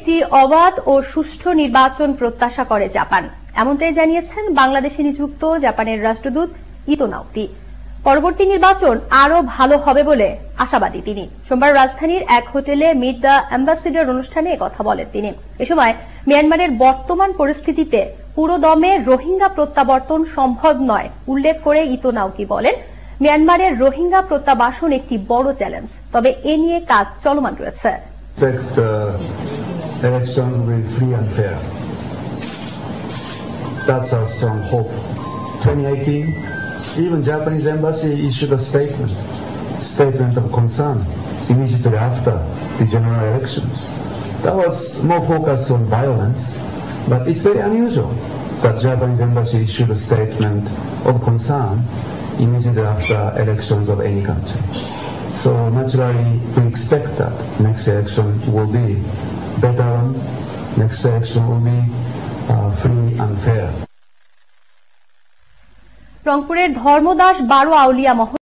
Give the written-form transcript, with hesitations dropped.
একটি অবাধ ও সুষ্ঠু নির্বাচন প্রত্যাশা করে জাপান, এমনটাই জানিয়েছেন বাংলাদেশে নিযুক্ত জাপানের রাষ্ট্রদূত ইতো নাওকি। পরবর্তী নির্বাচন আরও ভালো হবে বলে আশাবাদী তিনি। সোমবার রাজধানীর এক হোটেলে মিট দ্য অ্যাম্বাসেডর অনুষ্ঠানে একথা বলেন তিনি। এ সময় মিয়ানমারের বর্তমান পরিস্থিতিতে পুরোদমে রোহিঙ্গা প্রত্যাবর্তন সম্ভব নয় উল্লেখ করে ইতো নাওকি বলেন, মিয়ানমারের রোহিঙ্গা প্রত্যাবাসন একটি বড় চ্যালেঞ্জ, তবে এ নিয়ে কাজ চলমান রয়েছে। Election will be free and fair. That's our strong hope. 2018, even Japanese embassy issued a statement of concern immediately after the general elections. That was more focused on violence, but it's very unusual that Japanese embassy issued a statement of concern immediately after elections of any country. So naturally, we expect that next election will be better one. Next election will be free and fair. রংপুরের ধর্মদাস 12 আউলিয়া মহল